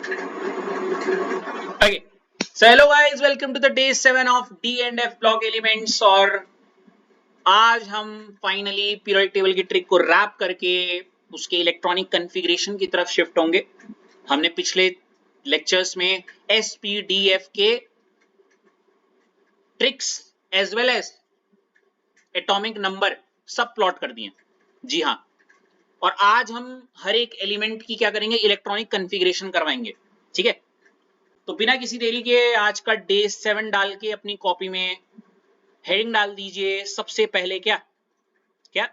Okay. So hello guys, welcome to the day 7 of D and F block elements। और आज हम finally periodic table की trick को rap करके उसके इलेक्ट्रॉनिक कॉन्फ़िगरेशन की तरफ शिफ्ट होंगे। हमने पिछले लेक्चर्स में SPDF के tricks as well as atomic number सब प्लॉट कर दिए। जी हाँ, और आज हम हर एक एलिमेंट की क्या करेंगे, इलेक्ट्रॉनिक कॉन्फ़िगरेशन करवाएंगे। ठीक है, तो बिना किसी देरी के आज का डे 7 डाल के अपनी कॉपी में हेडिंग डाल दीजिए। सबसे पहले क्या क्या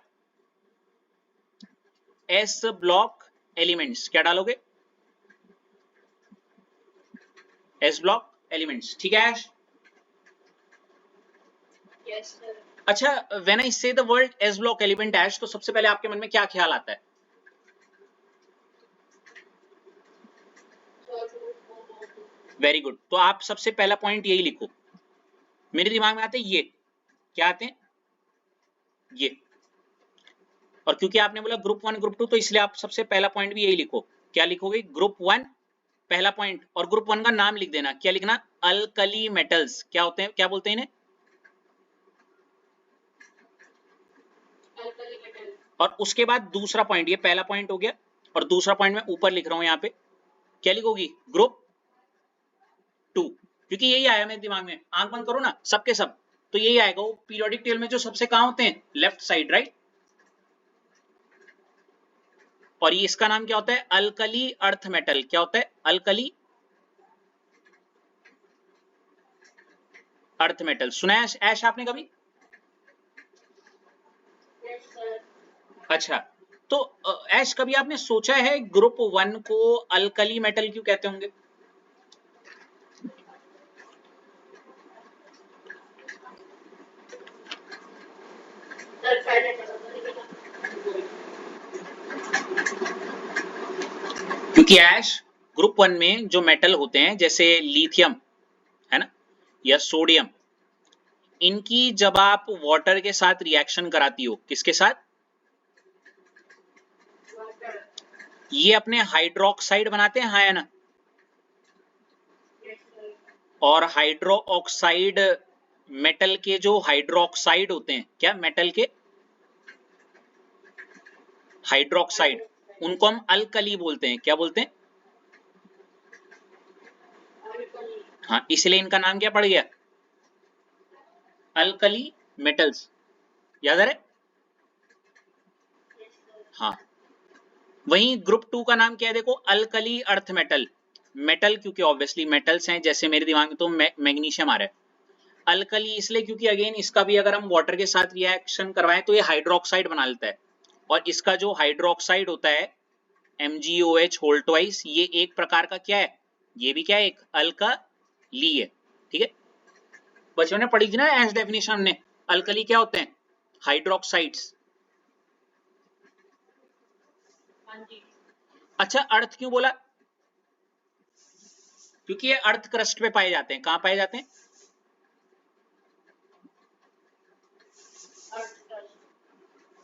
एस ब्लॉक एलिमेंट्स। क्या डालोगे? S block elements. ठीक है ऐश? Yes, sir. अच्छा, when I say the word S block element Aish, तो सबसे पहले आपके मन में क्या ख्याल आता है? Very good. तो आप सबसे पहला पॉइंट यही लिखो। मेरे दिमाग में आते हैं ये, क्या आते हैं? ये। और क्योंकि आपने बोला ग्रुप 1 ग्रुप 2, तो इसलिए आप सबसे पहला पॉइंट भी यही लिखो। क्या लिखोगे? ग्रुप 1 पहला पॉइंट, और ग्रुप 1 का नाम लिख देना। क्या लिखना? Alkali metals. क्या होते हैं, क्या बोलते हैं इन्हें? Alkali metal. और उसके बाद दूसरा पॉइंट, ये पहला पॉइंट हो गया, और दूसरा पॉइंट मैं ऊपर लिख रहा हूं यहाँ पे। क्या लिखोगी? ग्रुप 2, क्योंकि यही आया मेरे दिमाग में। आंख बंद करो ना सबके सब, तो यही आएगा। वो पीरियोडिक टेबल में जो सबसे कहां होते हैं? Left side, right. और ये इसका नाम क्या होता है? Alkali earth metal. क्या होता है? Alkali earth metal. सुना है ऐश आपने कभी? Yes, sir. अच्छा, तो ऐश कभी आपने सोचा है ग्रुप 1 को अल्कली मेटल क्यों कहते होंगे? Sulfide metal. क्योंकि ऐश ग्रुप 1 में जो मेटल होते हैं, जैसे लिथियम है ना, या सोडियम, इनकी जब आप वाटर के साथ रिएक्शन कराती हो, किसके साथ? Water. ये अपने हाइड्रोक्साइड बनाते हैं, हाँ या ना? Yes, sir. और हाइड्रो ऑक्साइड, मेटल के जो हाइड्रोक्साइड होते हैं, क्या मेटल के हाइड्रोक्साइड, उनको हम अल्कली बोलते हैं। क्या बोलते हैं? Alkali. हाँ, इसलिए इनका नाम क्या पड़ गया? Alkali metals. याद आ रहा है? Yes, sir. हाँ। वहीं ग्रुप 2 का नाम क्या है? देखो, अल्कली अर्थ मेटल। मेटल क्योंकि ऑब्वियसली मेटल्स हैं, जैसे मेरे दिमाग में तो मैग्नीशियम आ रहा है। अल्कली इसलिए क्योंकि अगेन इसका भी अगर हम वाटर के साथ रिएक्शन करवाएं तो ये हाइड्रोक्साइड बना लेता है, और इसका जो हाइड्रोक्साइड होता है MgOH होल ट्वाइस, ये एक प्रकार का क्या है? ये भी क्या है? एक अल्कली है। ठीक है, बच्चों ने पढ़ी थी ना एज डेफिनेशन हमने। अल्कली क्या होते हैं? हाइड्रोक्साइड्स। हाँ जी. अच्छा, अर्थ क्यों बोला? क्योंकि ये अर्थ क्रस्ट पे पाए जाते हैं। कहां पाए जाते हैं? Earth crust.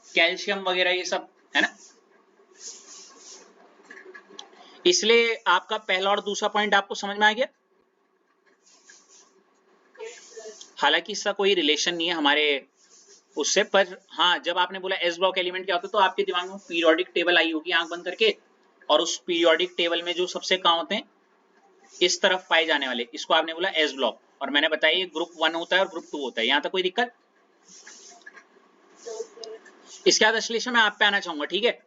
कैल्शियम वगैरह ये सब, है ना। इसलिए आपका पहला और दूसरा पॉइंट आपको समझ में आ गया। Yes, sir. हालांकि इसका कोई रिलेशन नहीं है हमारे उससे, पर हाँ, जब आपने बोला एस ब्लॉक एलिमेंट क्या होता है, तो आपके दिमाग में पीरियोडिक टेबल आई होगी आंख बंद करके, और उस पीरियोडिक टेबल में जो सबसे कहां होते हैं? इस तरफ पाए जाने वाले, इसको आपने बोला एस ब्लॉक। और मैंने बताया ये ग्रुप 1 होता है और ग्रुप 2 होता है। यहां तक कोई दिक्कत? No, sir. इसके बाद अश्लेषा मैं आप पे आना चाहूंगा, ठीक है।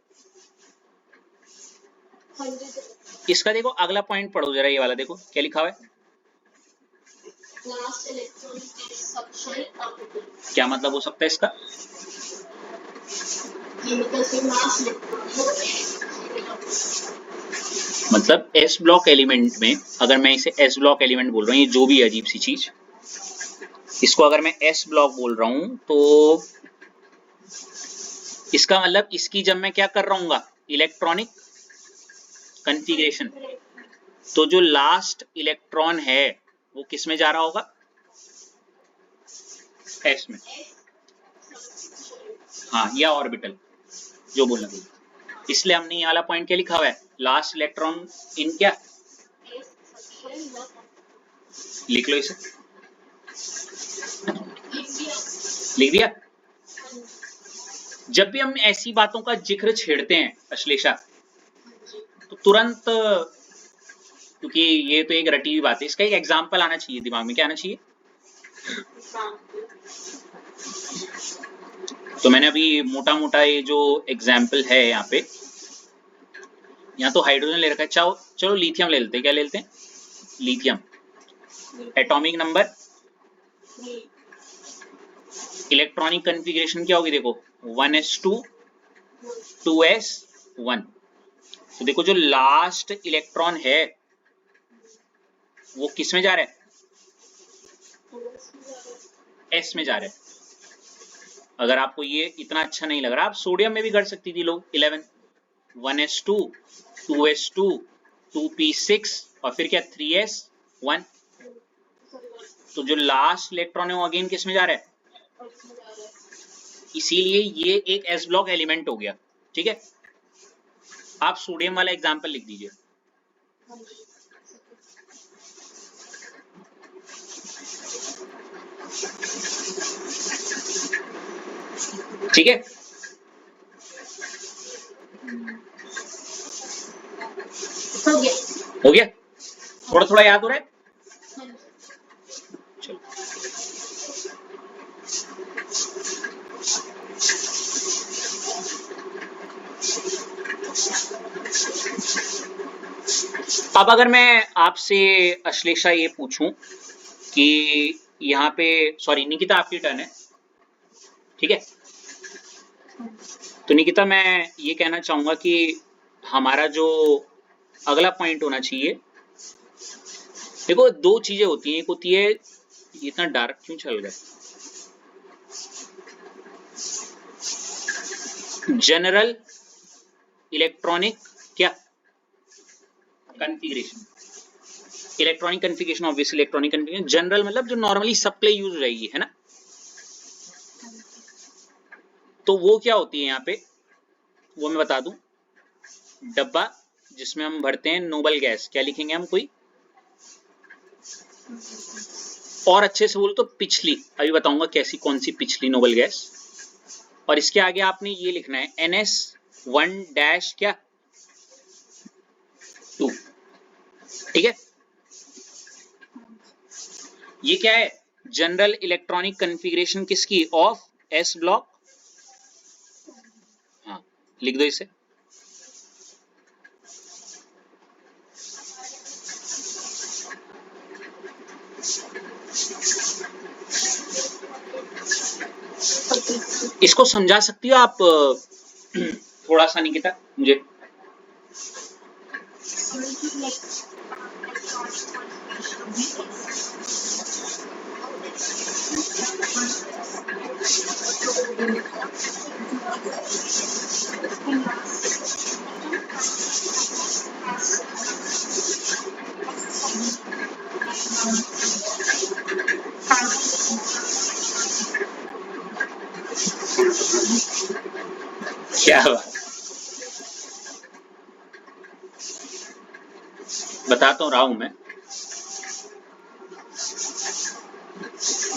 हाँ जी, sir. इसका देखो अगला पॉइंट पढ़ो जरा, ये वाला देखो क्या लिखा हुआ है। Last electron is subshell orbital. क्या मतलब हो सकता है इसका? Chemical से last electron है. मतलब एस ब्लॉक एलिमेंट में, अगर मैं इसे एस ब्लॉक एलिमेंट बोल रहा हूँ, ये जो भी अजीब सी चीज, इसको अगर मैं एस ब्लॉक बोल रहा हूं, तो इसका मतलब इसकी जब मैं क्या कर रहा हूँ, इलेक्ट्रॉनिक कॉन्फ़िगरेशन, तो जो लास्ट इलेक्ट्रॉन है वो किस में जा रहा होगा? एस में। हाँ, या ऑर्बिटल, जो बोलना चाहिए। इसलिए हमने ये वाला पॉइंट क्या लिखा हुआ है? लास्ट इलेक्ट्रॉन इन क्या? लिख लो इसे, लिख दिया। जब भी हम ऐसी बातों का जिक्र छेड़ते हैं अश्लेषा, तो तुरंत, क्योंकि ये तो एक रटी हुई बात है, इसका एक एग्जाम्पल आना चाहिए दिमाग में। क्या आना चाहिए? तो मैंने अभी मोटा मोटा ये जो एग्जाम्पल है यहाँ पे, यहाँ तो हाइड्रोजन ले रखा है, चलो लिथियम ले लेते हैं। क्या ले लेते हैं? Lithium. Atomic number, electronic configuration क्या होगी देखो, 1s2 2s1। तो देखो जो लास्ट इलेक्ट्रॉन है वो किस में जा रहा है? एस में जा रहा है। अगर आपको ये इतना अच्छा नहीं लग रहा, आप सोडियम में भी कर सकती थी लोग, 11 1s2 2s2 2p6 और फिर क्या 3s1। तो जो लास्ट इलेक्ट्रॉन है वो अगेन किस में जा रहा है? इसीलिए ये एक एस ब्लॉक एलिमेंट हो गया। ठीक है, आप सोडियम वाला एग्जांपल लिख दीजिए। ठीक है, हो गया। हो गया, थोड़ा थोड़ा याद हो रहा है। चलो, अब अगर मैं आपसे अश्लेषा ये पूछूं कि यहाँ पे, सॉरी निकिता आपकी टर्न है। ठीक है, तो निकिता मैं ये कहना चाहूंगा कि हमारा जो अगला पॉइंट होना चाहिए, देखो दो चीजें होती हैं। एक होती है, इतना डार्क क्यों चल रहा है, जनरल इलेक्ट्रॉनिक क्या configuration, electronic configuration, obviously electronic configuration. General मतलब जो नॉर्मली सब पे यूज रहेगी, है ना। तो वो क्या होती है यहाँ पे, वो मैं बता दूं। डब्बा जिसमें हम भरते हैं नोबल गैस, क्या लिखेंगे हम? कोई और अच्छे से बोलो तो पिछली, अभी बताऊंगा कैसी, कौन सी पिछली नोबल गैस। और इसके आगे आपने ये लिखना है NS1 डैश क्या 2। ठीक है, ये क्या है? जनरल इलेक्ट्रॉनिक कन्फिगरेशन किसकी? Of S block. हाँ, लिख दो इसे। इसको समझा सकती हो आप थोड़ा सा निकिता मुझे? क्या बात, बता तो रहा हूं मैं,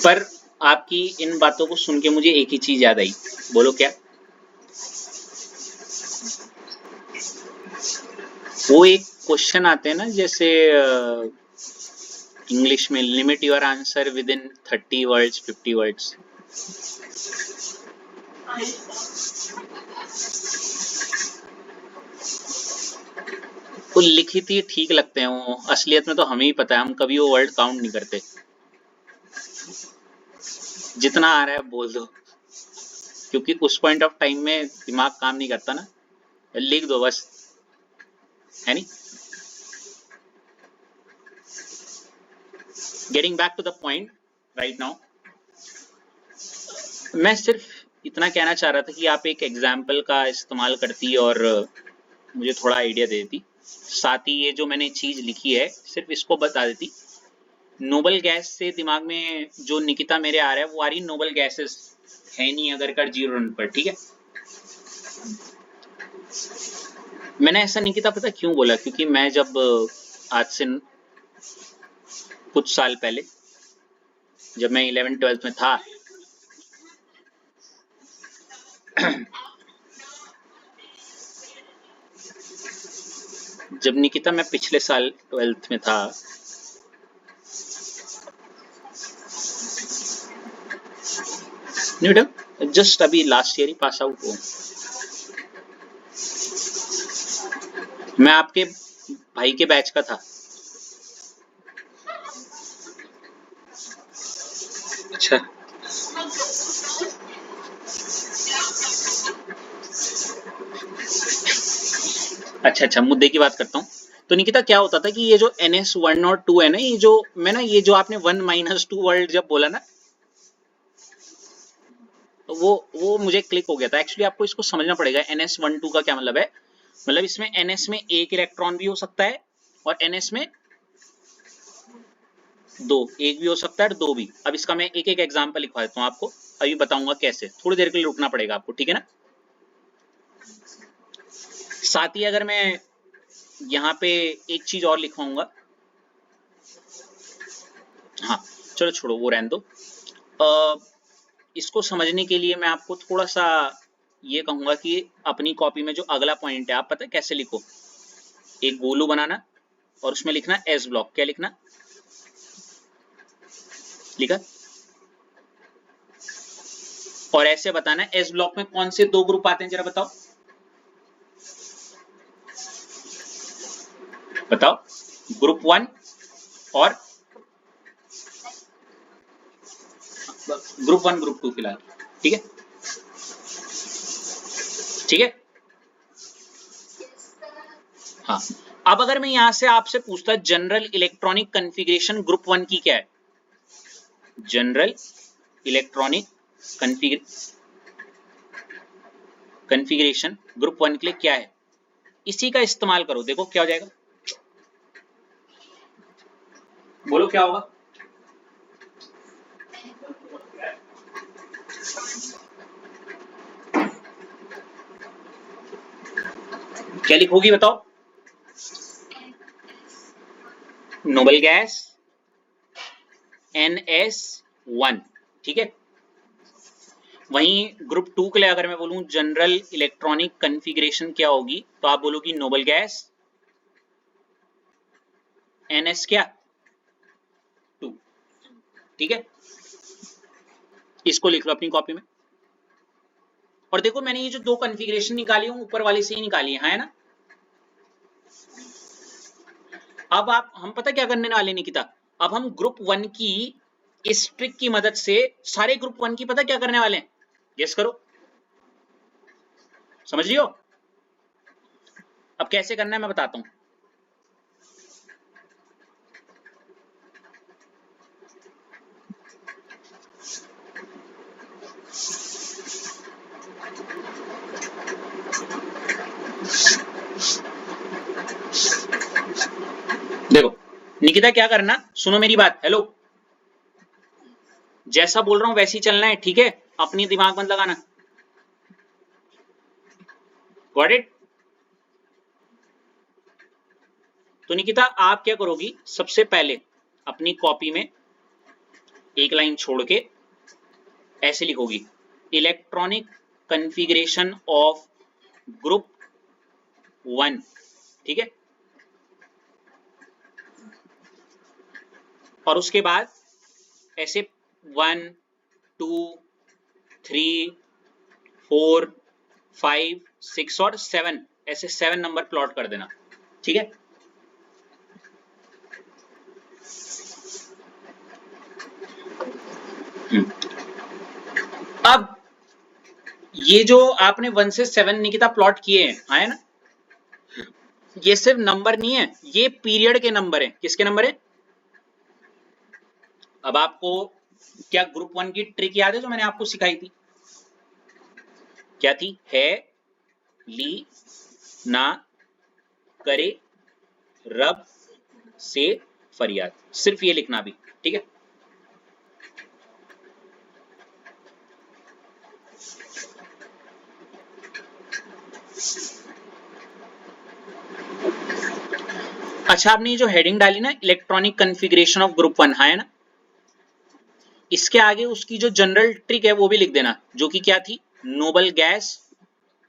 पर आपकी इन बातों को सुन के मुझे एक ही चीज याद आई। बोलो क्या? वो एक क्वेश्चन आते हैं ना, जैसे इंग्लिश में, limit your answer with in 30 words 50 words. वो लिखित ही ठीक लगते हैं, वो असलियत में तो हमें ही पता है, हम कभी वो वर्ड काउंट नहीं करते। जितना आ रहा है बोल दो, क्योंकि उस पॉइंट ऑफ टाइम में दिमाग काम नहीं करता ना, लिख दो बस, है नहीं। Getting back to the point right now, मैं सिर्फ इतना कहना चाह रहा था कि आप एक एग्जाम्पल का इस्तेमाल करती और मुझे थोड़ा आइडिया दे देती। साथ ही ये जो मैंने चीज लिखी है सिर्फ इसको बता देती। नोबल गैस से दिमाग में जो निकिता मेरे आ रहा है वो आ रही नोबल गैसेस है नहीं अगर कर 0 रन पर। ठीक है, मैंने ऐसा निकिता पता क्यों बोला, क्योंकि मैं जब आज से कुछ साल पहले जब मैं 11th-12th में था, जब निकिता मैं पिछले साल 12th में था, नहीं बेटा, जस्ट अभी लास्ट ईयर ही पास आउट हुआ। मैं आपके भाई के बैच का था। अच्छा, अच्छा, मुद्दे की बात करता हूँ। तो निकिता क्या होता था कि ये जो NS1 और 2 है ना, ये जो आपने 1-2 वर्ड जब बोला ना, तो वो मुझे क्लिक हो गया था। एक्चुअली आपको इसको समझना पड़ेगा, NS1-2 का क्या मतलब है। मतलब इसमें NS में एक इलेक्ट्रॉन भी हो सकता है और NS में दो, एक भी हो सकता है और दो भी। अब इसका मैं एक एक एग्जांपल लिखवा देता हूँ आपको, अभी बताऊंगा कैसे। थोड़ी देर के लिए रुकना पड़ेगा आपको, ठीक है ना। साथ ही अगर मैं यहाँ पे एक चीज और लिखवाऊंगा, हाँ चलो छोड़ो वो रहने दो। इसको समझने के लिए मैं आपको थोड़ा सा ये कहूंगा कि अपनी कॉपी में जो अगला पॉइंट है, आप पता है कैसे लिखो। एक गोलू बनाना और उसमें लिखना एस ब्लॉक। क्या लिखना, लिखा, और ऐसे बताना एस ब्लॉक में कौन से दो ग्रुप आते हैं, जरा बताओ बताओ। ग्रुप 1 और ग्रुप 1 ग्रुप 2 फिलहाल, ठीक है ठीक है। हाँ, अब अगर मैं यहां से आपसे पूछता जनरल इलेक्ट्रॉनिक कन्फिग्रेशन ग्रुप 1 की क्या है, जनरल इलेक्ट्रॉनिक कन्फिग्रेशन ग्रुप 1 के लिए क्या है, इसी का इस्तेमाल करो, देखो क्या हो जाएगा। बोलो क्या होगा। क्या लिखोगी बताओ, नोबल गैस NS1, ठीक है। वहीं ग्रुप 2 के लिए अगर मैं बोलूं जनरल इलेक्ट्रॉनिक कन्फिग्रेशन क्या होगी, तो आप बोलोगी नोबल गैस NS क्या 2, ठीक है। इसको लिख लो अपनी कॉपी में। और देखो मैंने ये जो दो कन्फिग्रेशन निकाली हूं ऊपर वाले से ही निकाली है ना। अब हम पता क्या करने वाले निकिता, अब हम ग्रुप 1 की इस ट्रिक की मदद से सारे ग्रुप 1 की पता क्या करने वाले हैं, गेस करो, समझ रही हो। अब कैसे करना है मैं बताता हूं। देखो निकिता क्या करना, सुनो मेरी बात, हेलो, जैसा बोल रहा हूं वैसे ही चलना है, ठीक है। अपनी दिमाग मत लगाना, गॉट इट। तो निकिता आप क्या करोगी, सबसे पहले अपनी कॉपी में एक लाइन छोड़ के ऐसे लिखोगी, इलेक्ट्रॉनिक कन्फिग्रेशन ऑफ ग्रुप 1, ठीक है। और उसके बाद ऐसे 1 2 3 4 5 6 और 7, ऐसे 7 नंबर प्लॉट कर देना, ठीक है। अब ये जो आपने 1 से 7 निकिता प्लॉट किए हैं, आए ना, ये सिर्फ नंबर नहीं है, ये पीरियड के नंबर है। किसके नंबर है। अब आपको क्या ग्रुप 1 की ट्रिक याद है जो मैंने आपको सिखाई थी, क्या थी, है ली ना करे रब से फरियाद, सिर्फ ये लिखना भी, ठीक है। अच्छा, आपने ये जो हेडिंग डाली ना, इलेक्ट्रॉनिक कॉन्फ़िगरेशन ऑफ ग्रुप 1, है ना, इसके आगे उसकी जो जनरल ट्रिक है वो भी लिख देना, जो कि क्या थी, नोबल गैस,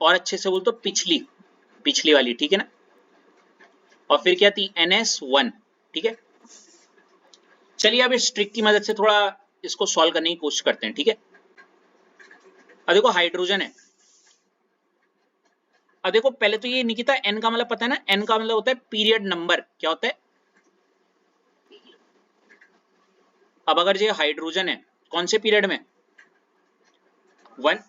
और अच्छे से बोल तो पिछली पिछली वाली, ठीक है ना, और फिर क्या थी, NS1, ठीक है। चलिए अब इस ट्रिक की मदद से थोड़ा इसको सॉल्व करने की कोशिश करते हैं, ठीक है। अब देखो हाइड्रोजन है, अब देखो पहले तो ये निकिता, एन का मतलब पता है ना, एन का मतलब होता है पीरियड नंबर, क्या होता है। अब अगर ये हाइड्रोजन है, कौन से पीरियड में, 1,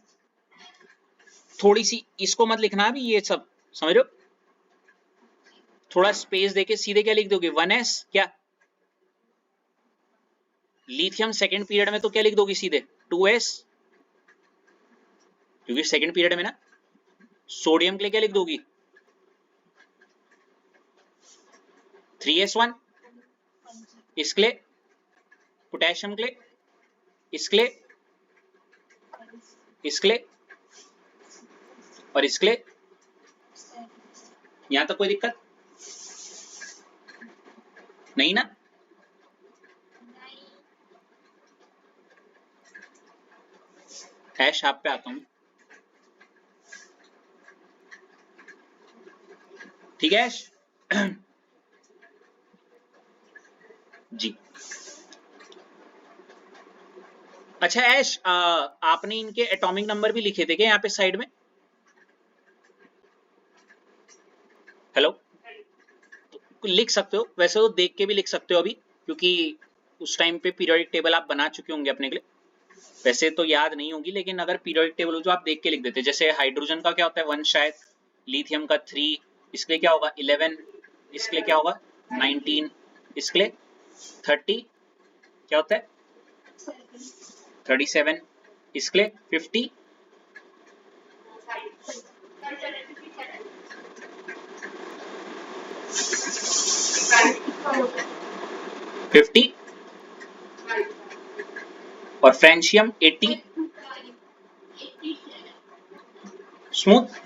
थोड़ी सी इसको मत लिखना अभी ये सब, समझ रहे हो, थोड़ा स्पेस देके सीधे क्या लिख दोगे, 1s, क्या लिथियम सेकंड पीरियड में तो क्या लिख दोगे सीधे, 2s, क्योंकि सेकंड पीरियड में ना। सोडियम के लिए क्या लिख दोगी, 3s1, इसके लिए, पोटेशियम के लिए, इसके लिए, इसके लिए, और इसके लिए, यहां तक कोई दिक्कत नहीं ना। ऐश आप पे आता हूं, ठीक है ऐश जी। अच्छा ऐश, आपने इनके एटॉमिक नंबर भी लिखे थे क्या यहाँ पे साइड में, हेलो, तो लिख सकते हो, वैसे तो देख के भी लिख सकते हो अभी, क्योंकि उस टाइम पे पीरियोडिक टेबल आप बना चुके होंगे अपने के लिए, वैसे तो याद नहीं होगी, लेकिन अगर पीरियोडिक टेबल हो जो आप देख के लिख देते, जैसे हाइड्रोजन का क्या होता है 1 शायद, लिथियम का 3, इसके लिए क्या होगा 11, इसके लिए क्या होगा 19, इसके लिए 30, क्या होता है 37, इसके लिए 50, 50, और फ्रेंशियम 80, स्मूथ।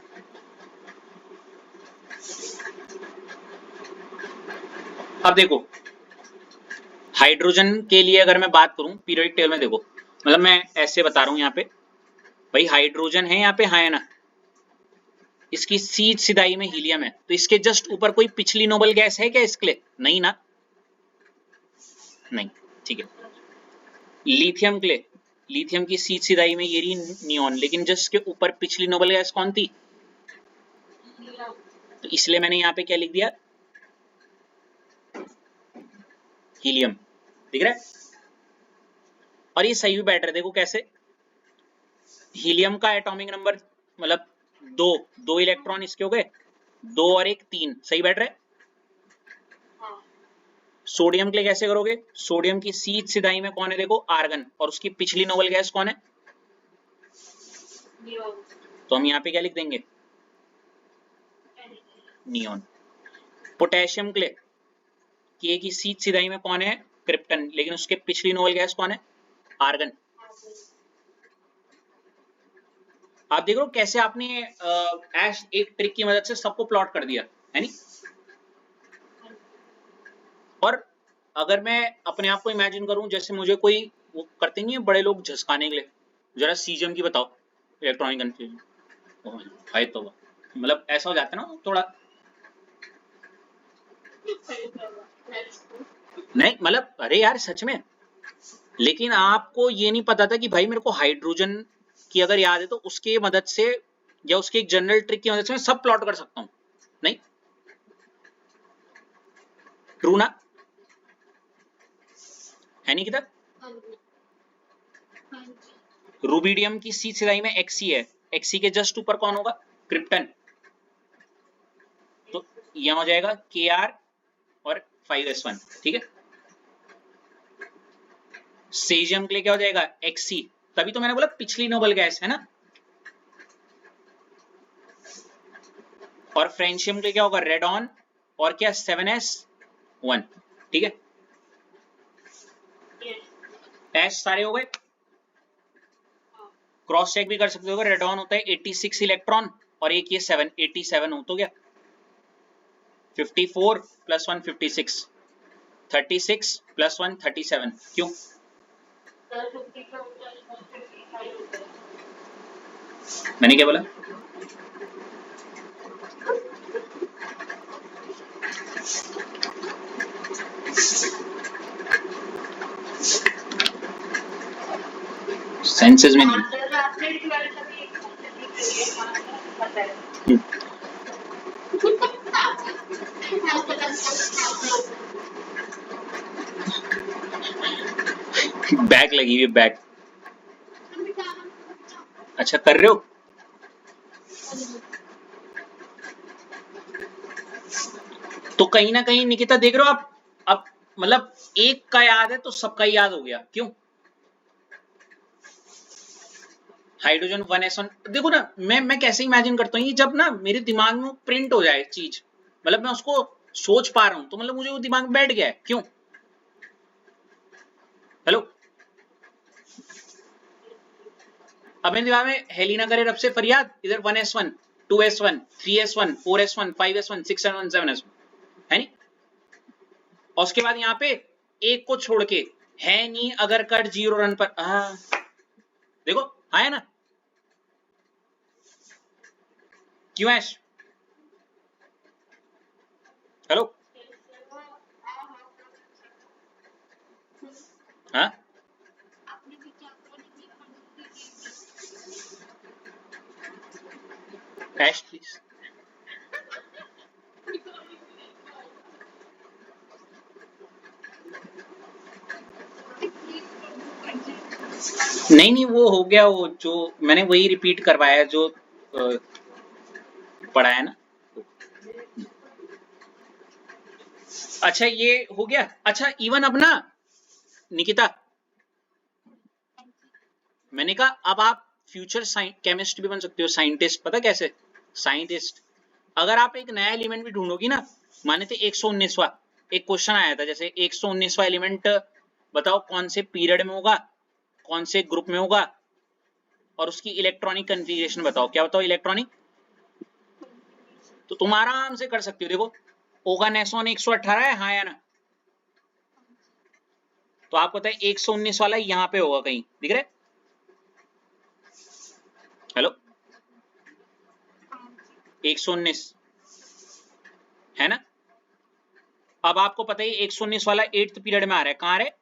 अब देखो हाइड्रोजन के लिए अगर मैं बात करूं पीरियोडिक टेबल में, देखो मतलब मैं ऐसे बता रहा हूं यहाँ पे, भाई हाइड्रोजन है यहाँ पे, हाँ है ना, इसकी सीध सिदाई में हीलियम है, तो इसके जस्ट ऊपर कोई पिछली नोबल गैस है क्या इसके लिए, नहीं ना, नहीं, ठीक है। लिथियम के लिए, लिथियम की सीध सिदाई में ये रही नियॉन, लेकिन जस्ट के ऊपर पिछली नोबल गैस कौन थी, तो इसलिए मैंने यहाँ पे क्या लिख दिया, हीलियम, दिख रहा है। और ये सही भी बैठ रहा है, देखो कैसे, हीलियम का एटॉमिक नंबर मतलब दो, दो इलेक्ट्रॉन इसके हो गए, 2 और 1 3, सही बैठ रहा है। सोडियम के लिए कैसे करोगे, सोडियम की सीध सिदाई में कौन है, देखो आर्गन, और उसकी पिछली नोबल गैस कौन है, तो हम यहाँ पे क्या लिख देंगे, नियॉन। पोटेशियम के लिए के की सीध सिदाई में कौन है, क्रिप्टन, लेकिन उसके पिछली नोबल गैस कौन है, आर्गन। आप देख रहे हो कैसे आपने ऐश एक ट्रिक की मदद से सबको प्लॉट कर दिया, है नहीं। और अगर मैं अपने आप को इमेजिन करूं, जैसे मुझे कोई वो करते नहीं है बड़े लोग झसकाने के लिए, जरा सीजम की बताओ इलेक्ट्रॉनिक कंफ्यूजन, भाई तो मतलब ऐसा हो जाता है ना थोड़ा, नहीं मतलब अरे यार सच में, लेकिन आपको ये नहीं पता था कि भाई मेरे को हाइड्रोजन की अगर याद है तो उसके मदद से, या उसके एक जनरल ट्रिक की मदद से मैं सब प्लॉट कर सकता हूं, नहीं ट्रू ना, है नहीं किधर, रूबीडियम की सी सिदाई में एक्सी है, एक्सी के जस्ट ऊपर कौन होगा, क्रिप्टन, तो यहां हो जाएगा Kr और 5s1, ठीक है। सेजियम के लिए क्या हो जाएगा Xc, तभी तो मैंने बोला पिछली नोबल गैस है ना। और फ्रेंशियम के लिए क्या होगा रेडॉन, और क्या 7s1, ठीक है। एस सारे हो गए, क्रॉस चेक भी कर सकते हो, रेडॉन होता है 86 इलेक्ट्रॉन, और एक ये 7 87 हो तो गया। 54 प्लस 1 56, 36 प्लस 1 37। क्यों? मैंने क्या बोला? सेंसेस में नहीं। बैक लगी हुई, बैक। अच्छा कर रहे हो? तो कहीं ना कहीं निकिता देख रहे हो आप, अब मतलब एक का याद है तो सबका ही याद हो गया। क्यों? Hydrogen 1s1। देखो ना, मैं कैसे इमेजिन करता हूँ, ये जब ना मेरे दिमाग में प्रिंट हो जाए चीज, मतलब मैं उसको सोच पा रहा हूँ, तो मतलब मुझे वो दिमाग में बैठ गया है। क्यों? हेलो, अब मेरे दिमाग में हेलिना करे रब से फरियाद, इधर 1s1 2s1 3s1 4s1 5s1 6s1 7s1 है नहीं, और उसके बाद यहाँ पे एक को छोड़ के है नहीं अगर कट 0 रन पर। देखो आया ना? क्यों ऐश? हेलो, हाँ ऐश प्लीज। नहीं नहीं, वो हो गया, वो जो मैंने वही रिपीट करवाया जो पढ़ाया ना। अच्छा ये हो गया। अच्छा इवन अब ना निकिता, मैंने कहा अब आप फ्यूचर केमिस्ट भी बन सकते हो, साइंटिस्ट। पता कैसे? साइंटिस्ट, अगर आप एक नया एलिमेंट भी ढूंढोगी ना, माने थे 119वां, एक क्वेश्चन आया था जैसे 119वां एलिमेंट बताओ कौन से पीरियड में होगा, कौन से ग्रुप में होगा, और उसकी इलेक्ट्रॉनिक कन्फिग्रेशन बताओ। क्या बताओ? इलेक्ट्रॉनिक। तो तुम आराम से कर सकते हो। देखो ओगानेसोन 118 है, हाँ या ना? तो आपको पता है 119 वाला यहाँ पे होगा कहीं, दिख रहा है? हेलो, 119 है ना? अब आपको पता है 119 वाला 8th पीरियड में आ रहा है, कहाँ आ रहा है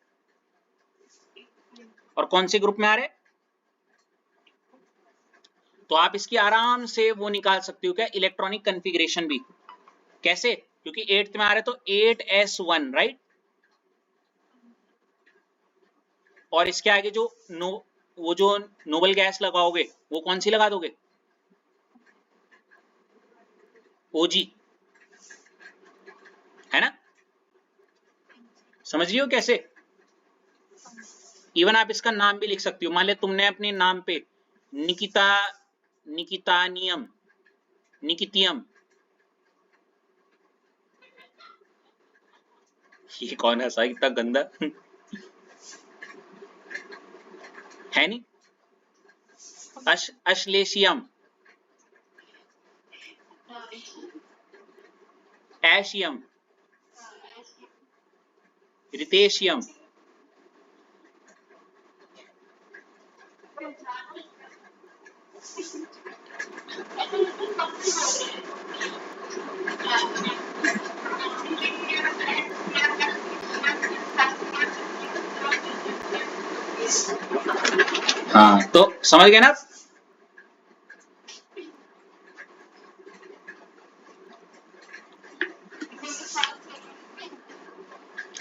और कौन से ग्रुप में आ रहा है? तो आप इसकी आराम से वो निकाल सकते हो, क्या? इलेक्ट्रॉनिक कन्फिग्रेशन भी। कैसे? क्योंकि 8th में आ रहा है तो 8s1 राइट, और इसके आगे जो वो जो नोबल गैस लगाओगे वो कौन सी लगा दोगे? ओजी, है ना? समझ रही हो कैसे? इवन आप इसका नाम भी लिख सकती हो। मान लिया तुमने अपने नाम पे निकिता, निकितानियम, निकितियम, ये कौन हंसा इतना गंदा? है नहीं? अश्लेशियम, एशियम, रितेशियम, हाँ तो समझ गए ना आप?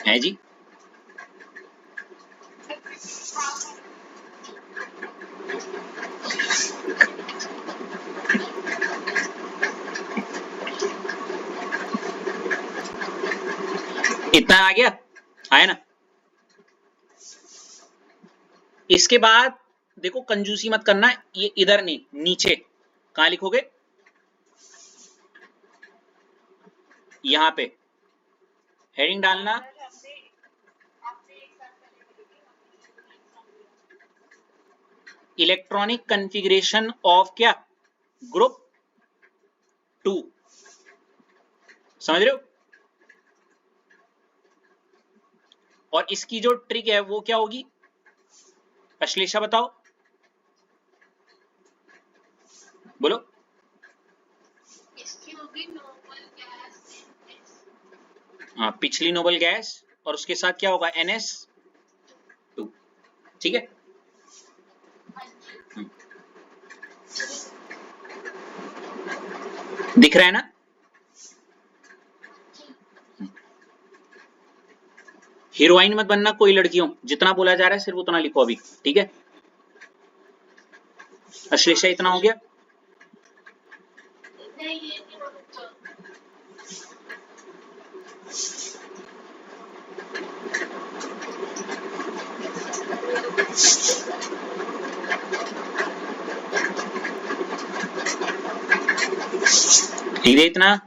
है जी। इतना आ गया, आया ना? इसके बाद देखो कंजूसी मत करना, ये इधर नहीं, नीचे। कहां लिखोगे? यहां पे हेडिंग डालना, इलेक्ट्रॉनिक कन्फिग्रेशन ऑफ क्या? ग्रुप 2। समझ रहे हो? और इसकी जो ट्रिक है वो क्या होगी, अश्लेषा बताओ, बोलो। इसकी होगी नॉर्मल गैस हाँ, पिछली नोबल गैस और उसके साथ क्या होगा, NS2। ठीक है, दिख रहा है ना? हीरोइन मत बनना कोई लड़कियों, जितना बोला जा रहा है सिर्फ उतना लिखो अभी, ठीक है? अश्लेषा इतना हो गया? नहीं ये नहीं होता। ठीक है इतना?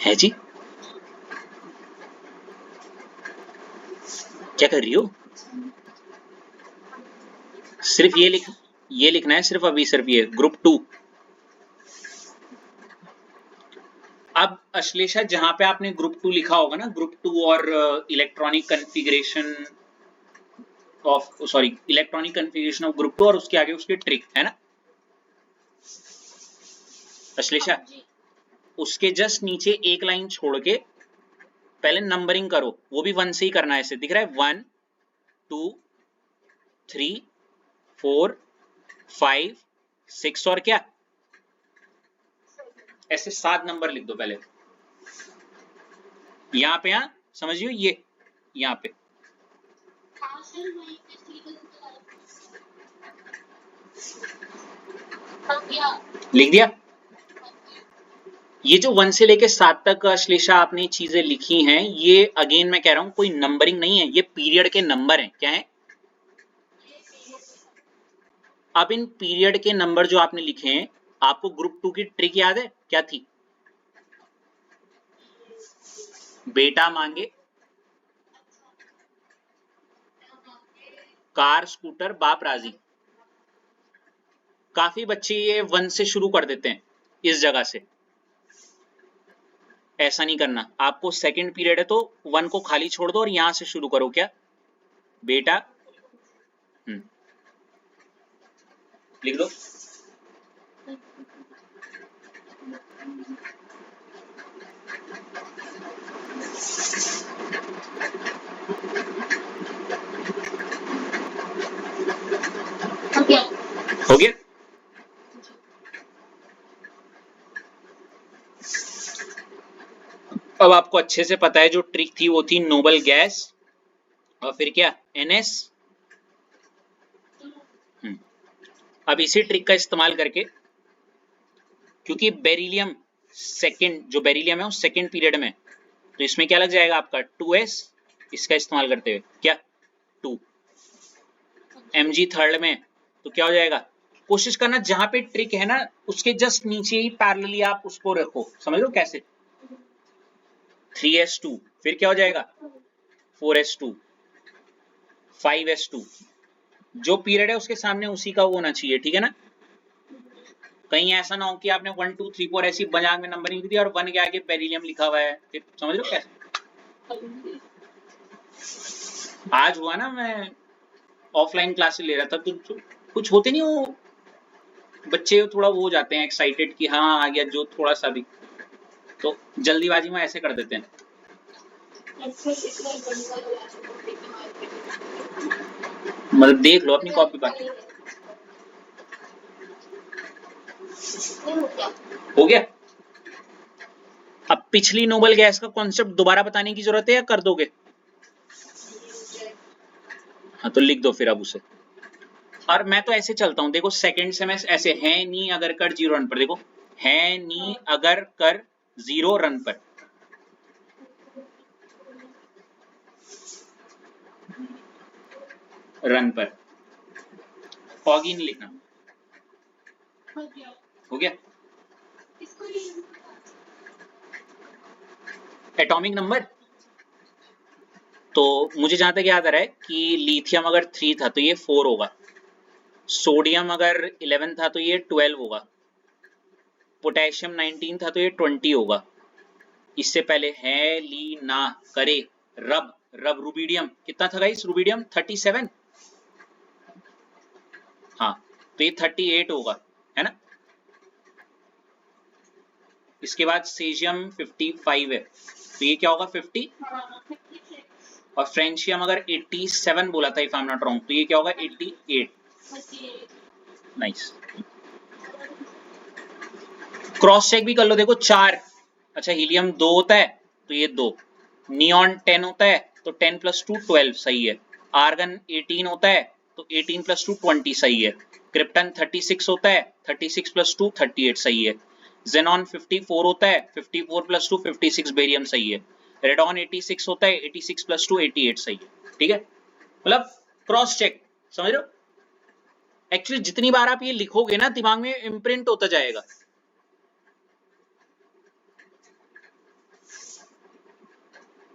है जी, क्या कर रही हो? सिर्फ ये लिखना है सिर्फ, अभी सिर्फ ये ग्रुप 2। अब अश्लेषा जहां पे आपने ग्रुप 2 लिखा होगा ना, ग्रुप 2 और electronic configuration of, sorry, electronic configuration of group 2 और उसके आगे उसकी ट्रिक है ना अश्लेषा, उसके जस्ट नीचे एक लाइन छोड़ के पहले नंबरिंग करो, वो भी 1 से ही करना है, ऐसे दिख रहा है 1 2 3 4 5 6 और क्या, ऐसे 7 नंबर लिख दो पहले यहाँ पे, यहाँ समझियो, ये यहाँ पे लिख दिया। ये जो 1 से लेके 7 तक अश्लेषा आपने चीजें लिखी हैं, ये अगेन मैं कह रहा हूं कोई नंबरिंग नहीं है, ये पीरियड के नंबर हैं। क्या है? अब इन पीरियड के नंबर जो आपने लिखे हैं, आपको ग्रुप 2 की ट्रिक याद है क्या थी? बेटा मांगे, कार स्कूटर बाप राजी। काफी बच्चे ये 1 से शुरू कर देते हैं इस जगह से, ऐसा नहीं करना। आपको सेकंड पीरियड है तो 1 को खाली छोड़ दो और यहां से शुरू करो। क्या बेटा, लिख दो। हो गया? अब आपको अच्छे से पता है जो ट्रिक थी वो थी नोबल गैस और फिर क्या, NS। अब इसी ट्रिक का इस्तेमाल करके, क्योंकि बेरिलियम सेकंड, जो बेरिलियम है वो सेकंड पीरियड में, तो इसमें क्या लग जाएगा आपका 2s, इसका इस्तेमाल करते हुए क्या 2, Mg थर्ड में तो क्या हो जाएगा, कोशिश करना जहां पे ट्रिक है ना उसके जस्ट नीचे ही पैरेलली आप उसको रखो, समझ लो कैसे, 3s2 फिर क्या हो जाएगा 4s2 5s2, जो पीरियड है उसके सामने उसी का वो होना चाहिए, ठीक है ना? कहीं ऐसा ना हो कि आपने 1 2 3 4 ऐसी बजाग में नंबरिंग लिख दी और 1 के आगे बेरिलियम लिखा हुआ है, फिर समझ लो कैसे। आज हुआ ना, मैं ऑफलाइन क्लासेस ले रहा था तो कुछ होते नहीं, वो बच्चे थोड़ा वो हो जाते हैं एक्साइटेड कि हाँ आ गया जो थोड़ा सा भी, तो जल्दीबाजी में ऐसे कर देते हैं। मतलब देख लो अपनी कॉपी पर। हो गया? अब पिछली नोबल गैस का कॉन्सेप्ट दोबारा बताने की जरूरत है या कर दोगे? हाँ तो लिख दो फिर अब उसे। और मैं तो ऐसे चलता हूं, देखो सेकंड से मैं ऐसे है नी अगर कर 0 रन पर, देखो है नी अगर कर 0 रन पर, रन पर फॉगी नहीं लिखना। हो गया? एटॉमिक नंबर तो मुझे जहां तक याद आ रहा है कि लिथियम अगर 3 था तो ये 4 होगा, सोडियम अगर 11 था तो ये 12 होगा, पोटेशियम 19 था तो ये 20 होगा। इससे पहले है ली ना करे रब, रुबिडियम कितना था गाइस? रुबिडियम 37, हाँ तो ये 38 होगा, है ना। इसके बाद सीजियम 55 है तो ये क्या होगा? 50। और फ्रेंशियम अगर 87 बोला था if I am not wrong तो ये क्या होगा? 88। नाइस। क्रॉस चेक भी कर लो, देखो 4, अच्छा हीलियम 2 होता है तो ये 2, नियॉन 10 होता है तो 10 + 2 12 सही है, आर्गन 18 होता है तो 18 + 2 20 सही है, क्रिप्टन 36 होता है 36 + 2 38 सही है, जेनॉन 54 होता है 54 + 2 56 बेरियम सही है, रेडॉन 86 होता है 86 + 2 88 सही है। ठीक है, मतलब क्रॉस चेक, समझ रहे हो? एक्चुअली जितनी बार आप ये लिखोगे ना दिमाग में इम्प्रिंट होता जाएगा।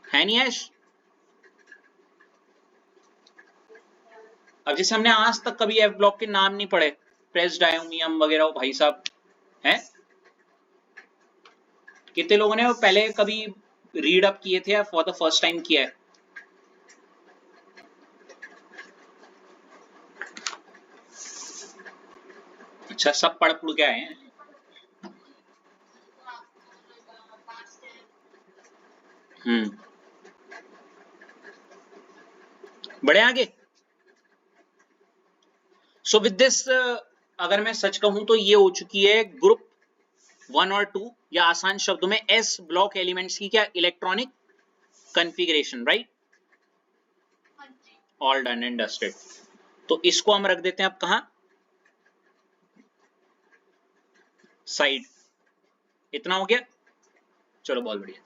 है नहीं ऐश? अब जैसे हमने आज तक कभी एफ ब्लॉक के नाम नहीं पढ़े, प्रेस डायोमियम वगैरह, भाई साहब हैं कितने लोगों ने वो पहले कभी रीड अप किए थे या फॉर द फर्स्ट टाइम किया है? अच्छा, सब पढ़ पुढ़ के आए हैं। बड़े आगे। सो विद दिस अगर मैं सच कहूं तो ये हो चुकी है ग्रुप 1 और 2, या आसान शब्दों में एस ब्लॉक एलिमेंट्स की क्या electronic configuration, right? All done and dusted. तो इसको हम रख देते हैं अब कहां? साइड। इतना हो गया, चलो बहुत बढ़िया।